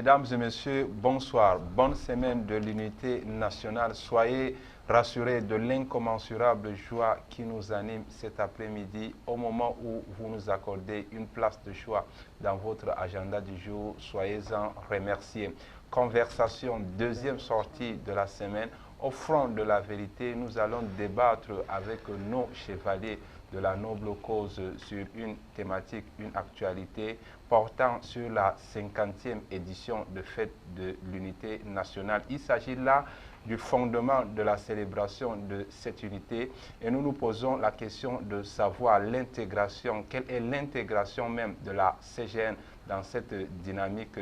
Mesdames et messieurs, bonsoir. Bonne semaine de l'unité nationale. Soyez rassurés de l'incommensurable joie qui nous anime cet après-midi au moment où vous nous accordez une place de choix dans votre agenda du jour. Soyez-en remerciés. Conversation, deuxième sortie de la semaine. Au front de la vérité, nous allons débattre avec nos chevaliers de la noble cause sur une thématique, une actualité portant sur la 50e édition de Fête de l'Unité nationale. Il s'agit là du fondement de la célébration de cette unité et nous nous posons la question de savoir l'intégration, quelle est l'intégration même de la CGN dans cette dynamique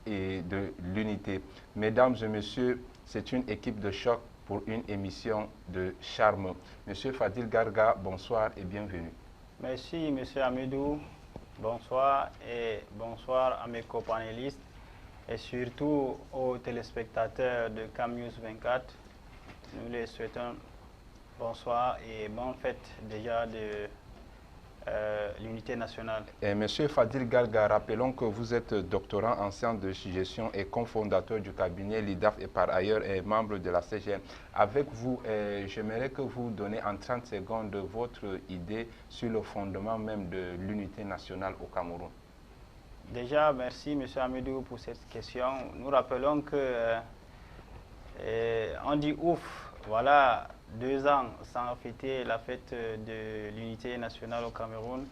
et de l'unité. Mesdames et messieurs, c'est une équipe de choc pour une émission de charme. Monsieur Fadil Garga, bonsoir et bienvenue. Merci, Monsieur Amidou. Bonsoir et bonsoir à mes copanélistes et surtout aux téléspectateurs de CamNews 24. Nous les souhaitons bonsoir et bonne fête déjà de l'unité nationale. Et Monsieur Fadil Garga, rappelons que vous êtes doctorant en sciences de gestion et cofondateur du cabinet LIDAF et par ailleurs membre de la CGN. Avec vous, j'aimerais que vous donniez en 30 secondes votre idée sur le fondement même de l'unité nationale au Cameroun. Déjà, merci M. Amidou pour cette question. Nous rappelons que on dit ouf, voilà 2 ans sans fêter la fête de l'unité nationale au Cameroun.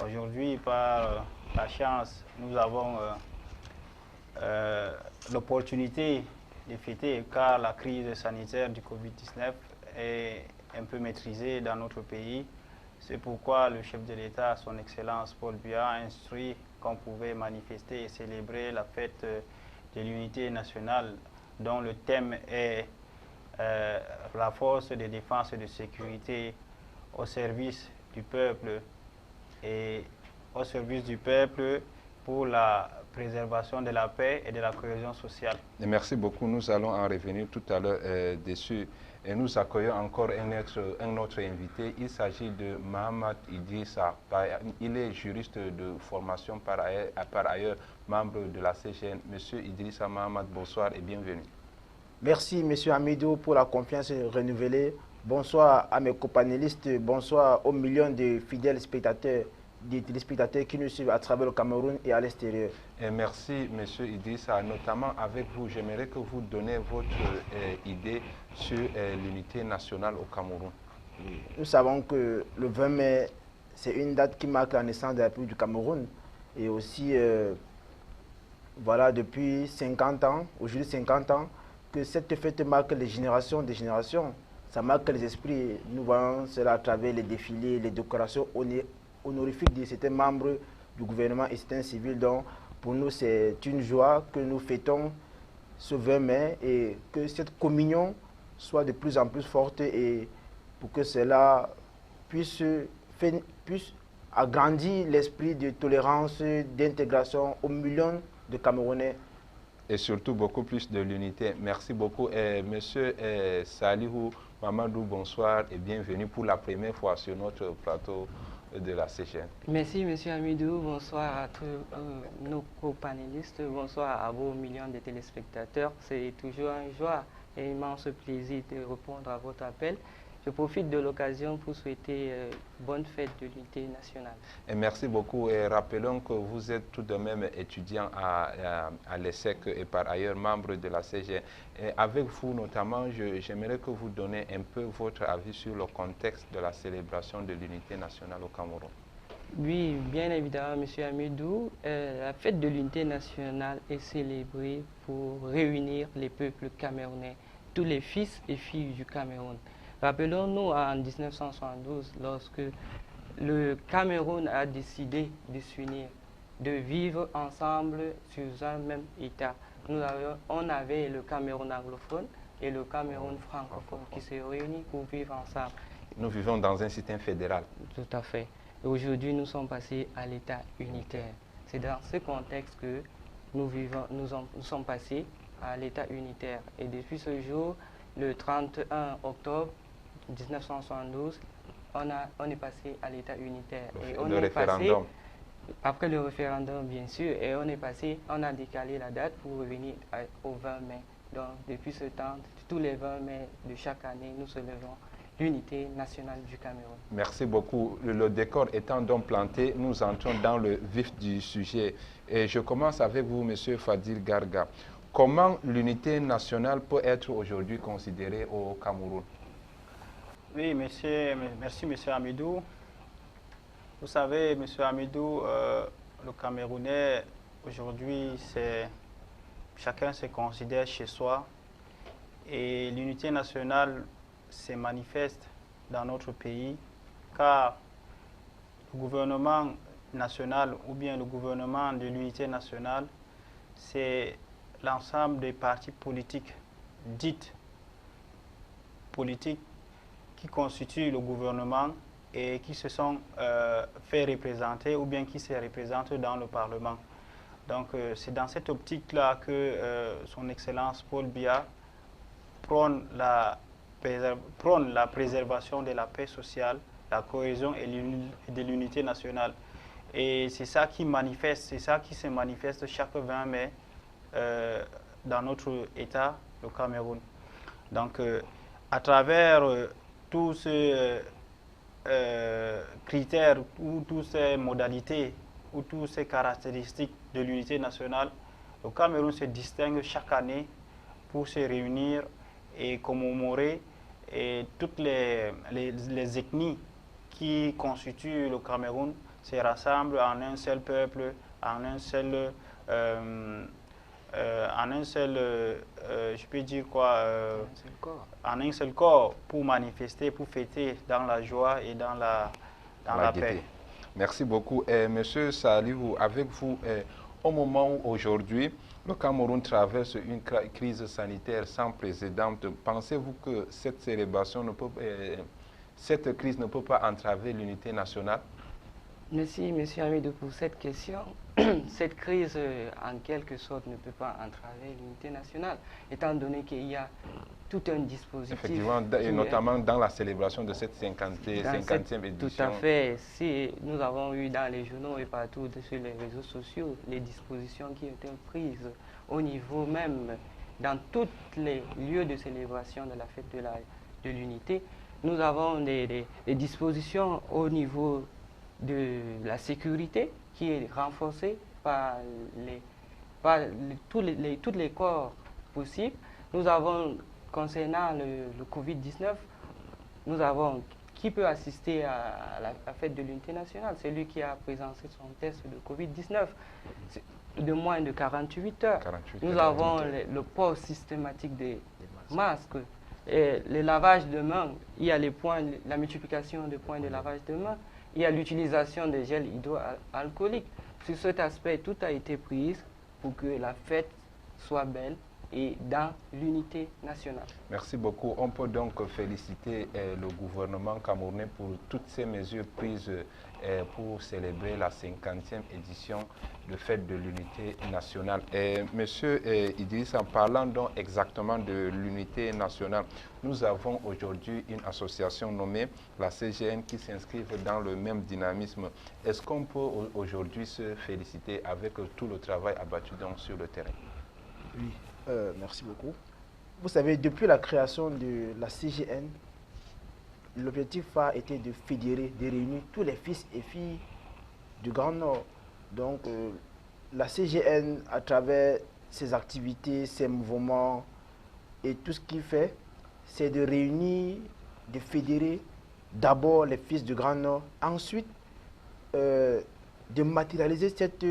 Aujourd'hui, par la chance, nous avons l'opportunité de fêter car la crise sanitaire du Covid-19 est un peu maîtrisée dans notre pays. C'est pourquoi le chef de l'État, son Excellence Paul Biya, a instruit qu'on pouvait manifester et célébrer la fête de l'unité nationale dont le thème est la force de défense et de sécurité au service du peuple et au service du peuple pour la préservation de la paix et de la cohésion sociale. Et merci beaucoup. Nous allons en revenir tout à l'heure dessus. Et nous accueillons encore un autre invité. Il s'agit de Mahamat Idrissa. Il est juriste de formation par ailleurs membre de la CGN. Monsieur Idrissa Mahamat, bonsoir et bienvenue. Merci, Monsieur Amidou, pour la confiance renouvelée. Bonsoir à mes copanélistes. Bonsoir aux millions de fidèles spectateurs, des téléspectateurs qui nous suivent à travers le Cameroun et à l'extérieur. Et merci, Monsieur Idrissa. Notamment avec vous, j'aimerais que vous donniez votre idée sur l'unité nationale au Cameroun. Nous savons que le 20 mai, c'est une date qui marque la naissance de la République du Cameroun. Et aussi, voilà, depuis 50 ans, aujourd'hui 50 ans, que cette fête marque les générations des générations. Ça marque les esprits. Nous voyons cela à travers les défilés, les décorations honorifiques de certains membres du gouvernement et certains civils. Donc, pour nous, c'est une joie que nous fêtons ce 20 mai et que cette communion soit de plus en plus forte et pour que cela puisse agrandir l'esprit de tolérance, d'intégration aux millions de Camerounais. Et surtout beaucoup plus de l'unité. Merci beaucoup. Monsieur Salihou Mamadou, bonsoir et bienvenue pour la première fois sur notre plateau de la CGN. Merci, Monsieur Amidou. Bonsoir à tous nos co-panélistes. Bonsoir à vos millions de téléspectateurs. C'est toujours une joie et un immense plaisir de répondre à votre appel. Je profite de l'occasion pour souhaiter bonne fête de l'unité nationale. Et merci beaucoup. Et rappelons que vous êtes tout de même étudiant à l'ESSEC et par ailleurs membre de la CGN. Et avec vous notamment, j'aimerais que vous donniez un peu votre avis sur le contexte de la célébration de l'unité nationale au Cameroun. Oui, bien évidemment, M. Amidou, la fête de l'unité nationale est célébrée pour réunir les peuples camerounais, tous les fils et filles du Cameroun. Rappelons-nous en 1972, lorsque le Cameroun a décidé de s'unir, de vivre ensemble sur un même État. On avait le Cameroun anglophone et le Cameroun francophone qui se réunissent pour vivre ensemble. Nous vivons dans un système fédéral. Tout à fait. Aujourd'hui, nous sommes passés à l'État unitaire. C'est dans ce contexte que nous sommes passés à l'État unitaire. Et depuis ce jour, le 31 octobre 1972, on est passé à l'État unitaire. Le référendum. après le référendum, bien sûr, et on a décalé la date pour revenir au 20 mai. Donc, depuis ce temps, tous les 20 mai de chaque année, nous célébrons l'unité nationale du Cameroun. Merci beaucoup. Le décor étant donc planté, nous entrons dans le vif du sujet. Et je commence avec vous, M. Fadil Garga. Comment l'unité nationale peut être aujourd'hui considérée au Cameroun? Oui, merci, M. Hamidou. Vous savez, M. Hamidou, le Camerounais, aujourd'hui, chacun se considère chez soi. Et l'unité nationale se manifeste dans notre pays, car le gouvernement national ou bien le gouvernement de l'unité nationale, c'est l'ensemble des partis politiques dites politiques qui constituent le gouvernement et qui se sont fait représenter ou bien qui se représentent dans le Parlement. Donc c'est dans cette optique-là que son Excellence Paul Biya prône la préservation de la paix sociale, la cohésion et de l'unité nationale. Et c'est ça qui se manifeste chaque 20 mai dans notre État, le Cameroun. Donc, à travers tous ces critères ou toutes ces modalités ou toutes ces caractéristiques de l'unité nationale, le Cameroun se distingue chaque année pour se réunir et commémorer toutes les ethnies qui constituent le Cameroun se rassemblent en un seul peuple, en un seul, je peux dire quoi, en un seul corps pour manifester, pour fêter dans la joie et dans la paix. Merci beaucoup. Monsieur Salihou, avec vous, au moment où aujourd'hui le Cameroun traverse une crise sanitaire sans précédent, pensez-vous que cette célébration cette crise ne peut pas entraver l'unité nationale? Merci, M. Hamidou, pour cette question. Cette crise, en quelque sorte, ne peut pas entraver l'unité nationale, étant donné qu'il y a tout un dispositif. Effectivement, et notamment dans la célébration de cette 50e édition. Tout à fait. Si nous avons eu dans les journaux et partout sur les réseaux sociaux les dispositions qui ont été prises au niveau même, dans tous les lieux de célébration de la fête de l'unité, nous avons des dispositions au niveau de la sécurité qui est renforcée par tous les corps possibles. Nous avons, concernant le Covid-19, nous avons qui peut assister à la fête de l'unité nationale, c'est lui qui a présenté son test de Covid-19 de moins de 48 heures. Nous avons le port systématique des masques, et le lavage de mains. Il y a la multiplication des points de lavage de mains. Il y a l'utilisation des gels hydroalcooliques. Sur cet aspect, tout a été pris pour que la fête soit belle et dans l'unité nationale. Merci beaucoup. On peut donc féliciter le gouvernement camerounais pour toutes ces mesures prises pour célébrer la 50e édition de fête de l'unité nationale. Monsieur Idriss, en parlant donc exactement de l'unité nationale, nous avons aujourd'hui une association nommée la CGN qui s'inscrit dans le même dynamisme. Est-ce qu'on peut aujourd'hui se féliciter avec tout le travail abattu donc sur le terrain? Oui. Merci beaucoup. Vous savez, depuis la création de la CGN, l'objectif a été de fédérer, de réunir tous les fils et filles du Grand Nord. Donc, la CGN, à travers ses activités, ses mouvements et tout ce qu'il fait, c'est de réunir, de fédérer d'abord les fils du Grand Nord, ensuite de matérialiser cette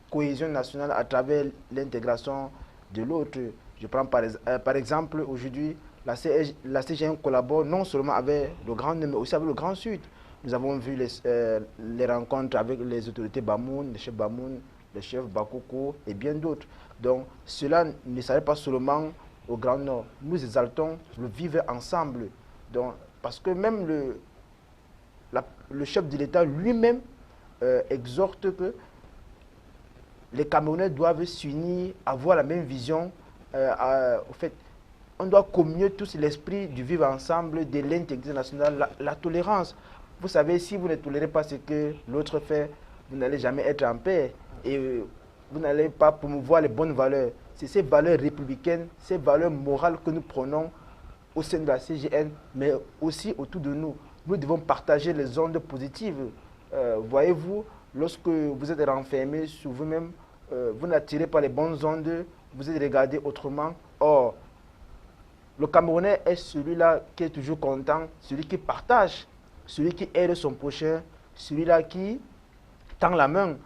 cohésion nationale à travers l'intégration de l'autre. Je prends par exemple aujourd'hui la CGN collabore non seulement avec le Grand Nord mais aussi avec le Grand Sud. Nous avons vu les rencontres avec les autorités Bamoun, le chef Bamoun, le chef Bakoko et bien d'autres. Donc cela ne s'arrête pas seulement au Grand Nord. Nous exaltons le vivre ensemble. Donc, parce que même le chef de l'État lui-même exhorte que les Camerounais doivent s'unir, avoir la même vision. Au fait, on doit communier tous l'esprit du vivre ensemble, de l'intégrité nationale, la tolérance. Vous savez, si vous ne tolérez pas ce que l'autre fait, vous n'allez jamais être en paix et vous n'allez pas promouvoir les bonnes valeurs. C'est ces valeurs républicaines, ces valeurs morales que nous prenons au sein de la CGN, mais aussi autour de nous. Nous devons partager les ondes positives. Voyez-vous, lorsque vous êtes renfermé sur vous-même, vous n'attirez pas les bonnes ondes, vous êtes regardé autrement. Or, le Camerounais est celui-là qui est toujours content, celui qui partage, celui qui aide son prochain, celui-là qui tend la main.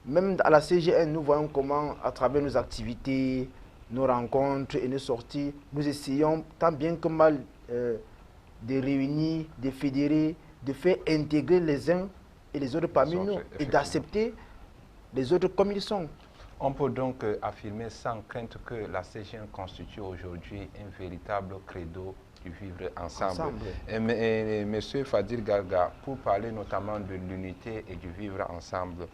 Même à la CGN, nous voyons comment, à travers nos activités, nos rencontres et nos sorties, nous essayons tant bien que mal de réunir, de fédérer, de faire intégrer les uns et les autres parmi nous et d'accepter les autres comme ils sont. On peut donc affirmer sans crainte que la CGN constitue aujourd'hui un véritable credo du vivre ensemble. Monsieur Fadil Garga, pour parler notamment de l'unité et du vivre ensemble,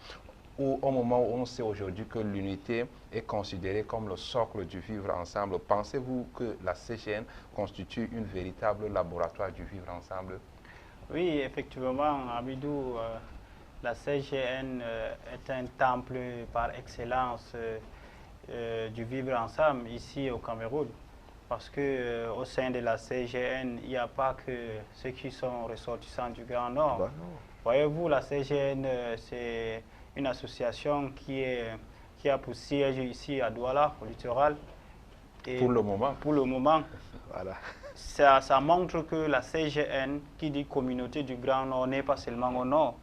au moment où on sait aujourd'hui que l'unité est considérée comme le socle du vivre ensemble, pensez-vous que la CGN constitue un véritable laboratoire du vivre ensemble? Oui, effectivement, Amidou, la CGN est un temple par excellence du vivre ensemble ici au Cameroun. Parce que au sein de la CGN, il n'y a pas que ceux qui sont ressortissants du Grand Nord. Voyez-vous, la CGN, c'est une association qui a pour siège ici à Douala, au littoral. Et pour le moment. Pour le moment. Voilà. Ça montre que la CGN, qui dit communauté du Grand Nord, n'est pas seulement au Nord.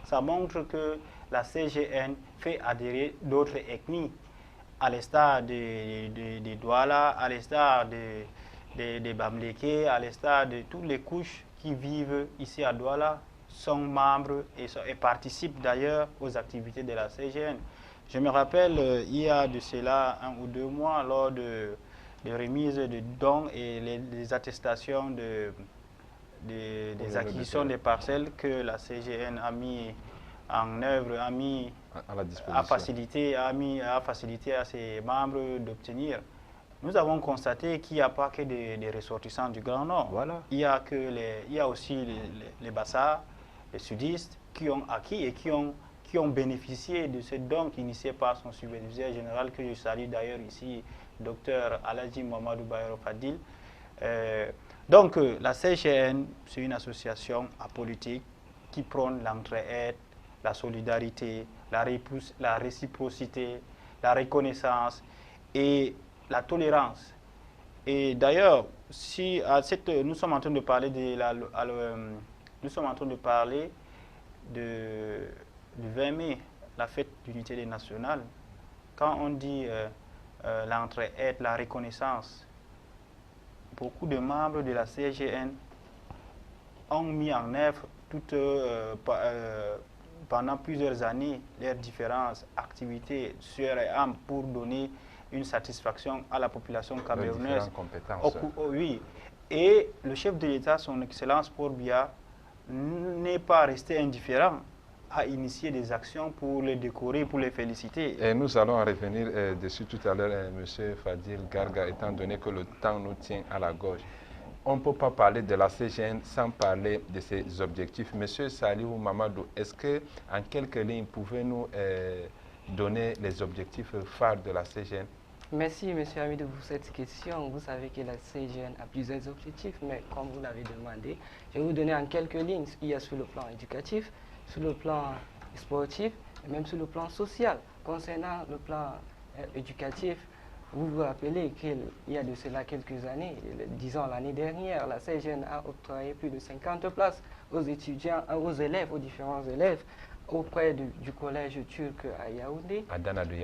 Ça montre que la CGN fait adhérer d'autres ethnies, à l'instar de Douala, à l'instar de Bamleke, à l'instar de toutes les couches qui vivent ici à Douala, sont membres et participent d'ailleurs aux activités de la CGN. Je me rappelle, il y a de cela 1 ou 2 mois, lors de remise de dons et les attestations des acquisitions des parcelles que la CGN a mis en œuvre, a facilité à ses membres d'obtenir. Nous avons constaté qu'il n'y a pas que des ressortissants du Grand Nord. Voilà. Il y a aussi les Bassas, les sudistes qui ont acquis et qui ont bénéficié de ce don initié par son superviseur général, que je salue d'ailleurs ici, Dr Aladji Mamadou Bayero Fadil. Donc la CGN, c'est une association apolitique qui prône l'entraide, la solidarité, la réciprocité, la reconnaissance et la tolérance. Et d'ailleurs, nous sommes en train de parler du 20 mai, la fête d'unité des nationales. Quand on dit l'entraide, la reconnaissance, beaucoup de membres de la CGN ont mis en œuvre pendant plusieurs années leurs différentes activités sur et âme pour donner une satisfaction à la population camerounaise. Oui. Et le chef de l'État, son Excellence Paul Biya, n'est pas resté indifférent à initier des actions pour les décorer, pour les féliciter. Et nous allons revenir dessus tout à l'heure, M. Fadil Garga, étant donné que le temps nous tient à la gorge. On ne peut pas parler de la CGN sans parler de ses objectifs. Monsieur Saliou Mamadou, est-ce que, en quelques lignes, pouvez-nous donner les objectifs phares de la CGN? Merci, M. Amidou, pour cette question. Vous savez que la CGN a plusieurs objectifs, mais comme vous l'avez demandé, je vais vous donner en quelques lignes ce qu'il y a sur le plan éducatif, sur le plan sportif et même sur le plan social. Concernant le plan éducatif, vous vous rappelez qu'il y a de cela quelques années, disons l'année dernière, la CGN a octroyé plus de 50 places aux étudiants, aux élèves, aux différents élèves, auprès du collège turc à Yaoundé. Adana de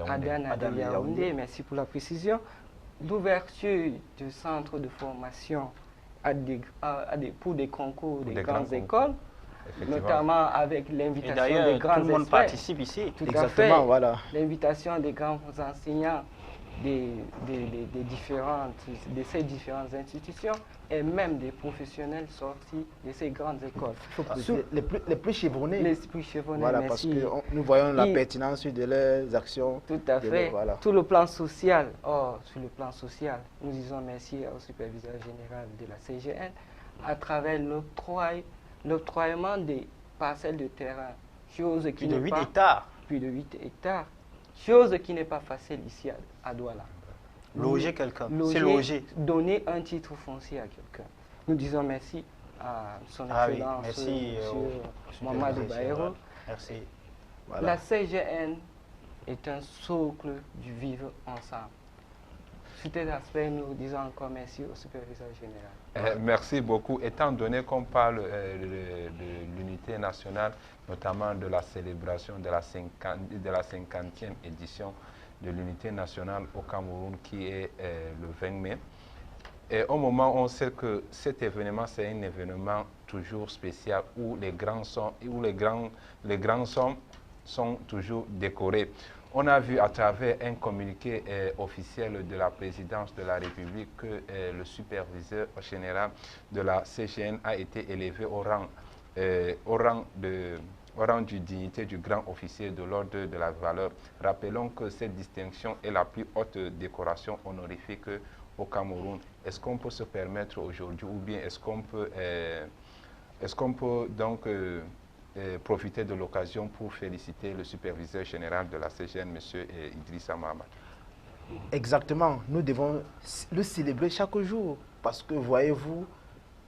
Yaoundé, merci pour la précision. L'ouverture du centre de formation pour des concours des grandes écoles, notamment avec l'invitation des grands experts. Tout le monde participe ici. Tout à fait. Voilà. L'invitation des grands enseignants de ces différentes institutions et même des professionnels sortis de ces grandes écoles. Les plus chevronnés. Les plus chevronnés, voilà, merci. Parce que nous voyons la pertinence de leurs actions. Tout à fait. Voilà. Tout le plan social. Sur le plan social, nous disons merci au superviseur général de la CGN à travers l'octroiement des parcelles de terrain. Chose qui de 8 hectares. plus de 8 hectares, chose qui n'est pas facile ici à Douala. Loger quelqu'un, c'est Loger, loger. donner un titre foncier à quelqu'un. Nous disons merci à son excellence, merci Mamadou Baïro. Merci. Voilà. La CGN est un socle du vivre ensemble. Sur cet aspect, nous disons encore merci au superviseur général. Merci beaucoup. Étant donné qu'on parle de l'unité nationale, notamment de la célébration de la 50e édition de l'unité nationale au Cameroun qui est le 20 mai. Et au moment où on sait que cet événement, c'est un événement toujours spécial où les grands sont toujours décorés. On a vu à travers un communiqué officiel de la présidence de la République que le superviseur général de la CGN a été élevé au rang du dignité du grand officier de l'ordre de la valeur. Rappelons que cette distinction est la plus haute décoration honorifique au Cameroun. Est-ce qu'on peut se permettre aujourd'hui ou bien est-ce qu'on peut donc profiter de l'occasion pour féliciter le superviseur général de la CGN, M. Idrissa Mahamat? Exactement, nous devons le célébrer chaque jour parce que, voyez-vous,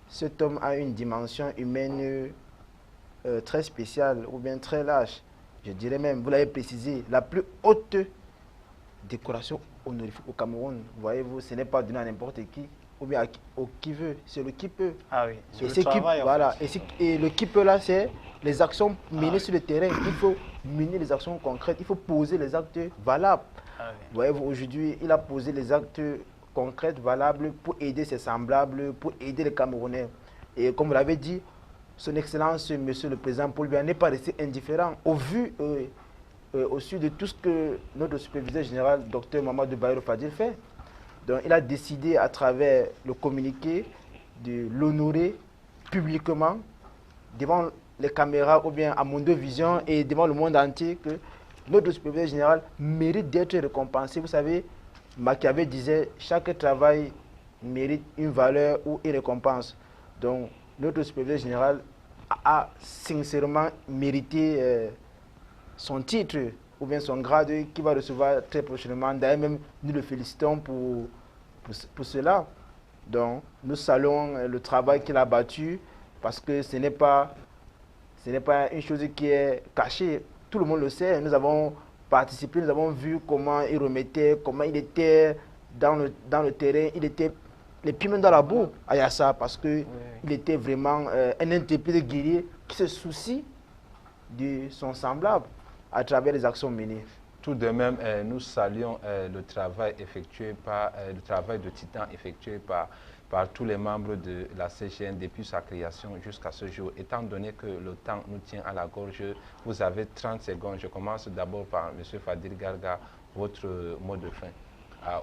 cet homme a une dimension humaine très spéciale ou bien très large. Je dirais même, vous l'avez précisé, la plus haute décoration honorifique au Cameroun. Voyez-vous, ce n'est pas donné à n'importe qui ou bien au qui veut, c'est le qui peut. Ah oui, c'est Et le ce travail. voilà, En fait. et le qui peut là, c'est les actions menées sur le terrain. Il faut mener les actions concrètes, il faut poser les actes valables. Ah oui. Voyez-vous, aujourd'hui, il a posé les actes concrets, valables pour aider ses semblables, pour aider les Camerounais. Et comme vous l'avez dit, son Excellence, Monsieur le Président Paul Biya n'est pas resté indifférent au vu au su de tout ce que notre superviseur général, Dr Mamadou Baïro Fadil, fait. Donc, il a décidé à travers le communiqué de l'honorer publiquement devant les caméras ou bien à Mondo Vision et devant le monde entier que notre superviseur général mérite d'être récompensé. Vous savez, Machiavel disait chaque travail mérite une valeur ou une récompense. Donc, notre superviseur général a sincèrement mérité son titre ou bien son grade qu'il va recevoir très prochainement. D'ailleurs, même nous le félicitons pour cela. Donc, nous saluons le travail qu'il a battu parce que ce n'est pas une chose qui est cachée. Tout le monde le sait. Nous avons participé, nous avons vu comment il remettait, comment il était dans le terrain. Il était les pieds dans la boue à Yassa parce qu'il était vraiment un intrépide guerrier qui se soucie de son semblable à travers les actions menées. Tout de même, nous saluons le travail de titan effectué par tous les membres de la CGN depuis sa création jusqu'à ce jour. Étant donné que le temps nous tient à la gorge, vous avez 30 secondes. Je commence d'abord par M. Fadil Garga, votre mot de fin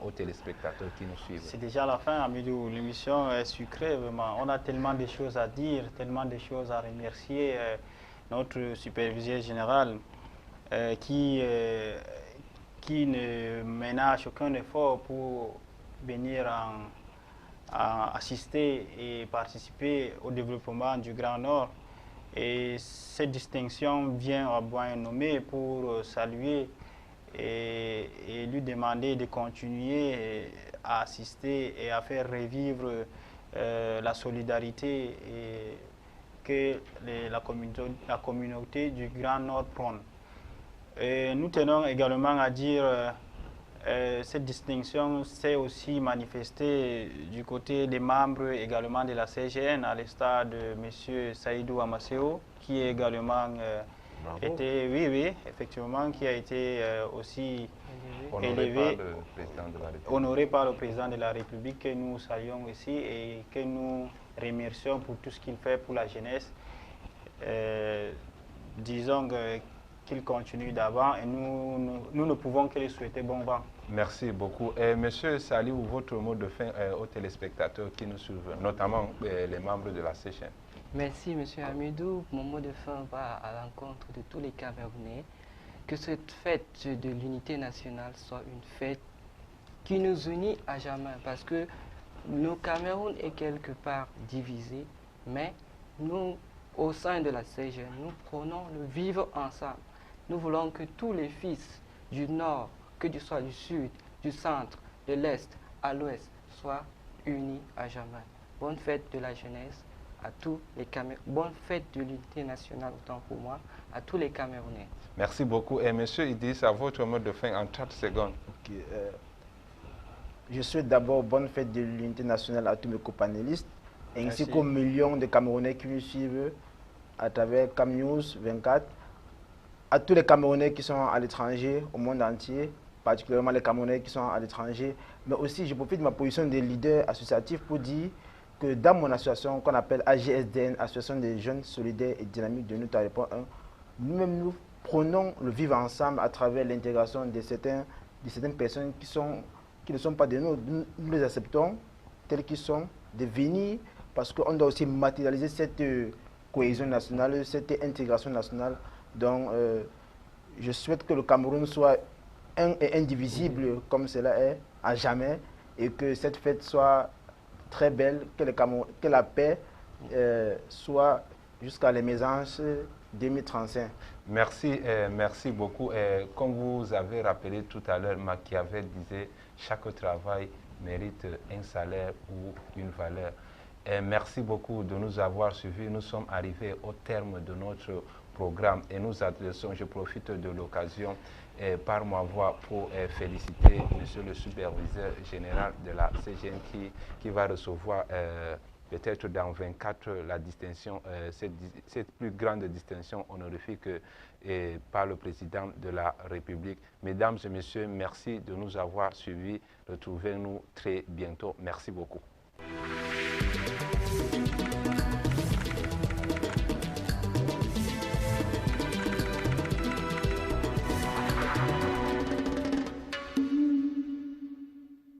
aux téléspectateurs qui nous suivent. C'est déjà la fin, Amidou. L'émission est sucrée, vraiment. On a tellement de choses à dire, tellement de choses à remercier notre superviseur général qui ne ménage aucun effort pour venir assister et participer au développement du Grand Nord. Et cette distinction vient à point nommé pour saluer et lui demander de continuer à assister et à faire revivre la solidarité que la communauté du Grand Nord prône. Et nous tenons également à dire cette distinction s'est aussi manifestée du côté des membres également de la CGN, à l'instar de M. Saïdou Amaseo, qui est également effectivement, qui a été aussi honoré par le président de la République, que nous saluons ici et que nous remercions pour tout ce qu'il fait pour la jeunesse. Disons qu'il continue d'avant et nous ne pouvons que lui souhaiter bon vent. Merci beaucoup. Monsieur Saliou, votre mot de fin aux téléspectateurs qui nous suivent, notamment les membres de la CGN. Merci, Monsieur Amidou. Mon mot de fin va à l'encontre de tous les Camerounais. Que cette fête de l'unité nationale soit une fête qui nous unit à jamais. Parce que le Cameroun est quelque part divisé, mais nous, au sein de la CGN, nous prenons le vivre ensemble. Nous voulons que tous les fils du Nord, que ce soit du Sud, du Centre, de l'Est, à l'Ouest, soient unis à jamais. Bonne fête de la jeunesse à tous les Camerounais. Bonne fête de l'unité nationale, autant pour moi, à tous les Camerounais. Merci beaucoup. Et monsieur Idriss, à votre mot de fin en 30 secondes. Okay, je souhaite d'abord bonne fête de l'unité nationale à tous mes copanélistes, ainsi qu'aux millions de Camerounais qui nous suivent à travers Cam News 24, à tous les Camerounais qui sont à l'étranger, au monde entier, particulièrement les Camerounais qui sont à l'étranger, mais aussi je profite de ma position de leader associatif pour dire que dans mon association qu'on appelle AGSDN, Association des jeunes solidaires et dynamiques de Nota Répond 1, nous-mêmes nous prenons le vivre ensemble à travers l'intégration de certaines personnes qui ne sont pas de nous. Nous les acceptons tels qu'ils sont, de venir, parce qu'on doit aussi matérialiser cette cohésion nationale, cette intégration nationale. Donc, je souhaite que le Cameroun soit un et indivisible comme cela est, à jamais, et que cette fête soit très belle, que la paix soit jusqu'à l'émergence 2035. Merci, merci beaucoup. Comme vous avez rappelé tout à l'heure, Machiavel disait « Chaque travail mérite un salaire ou une valeur ». Merci beaucoup de nous avoir suivis. Nous sommes arrivés au terme de notre programme et nous adressons, je profite de l'occasion par ma voix pour féliciter monsieur le superviseur général de la CGN qui va recevoir peut-être dans 24 la distinction, cette plus grande distinction honorifique par le président de la République. Mesdames et messieurs, merci de nous avoir suivis. Retrouvez-nous très bientôt. Merci beaucoup.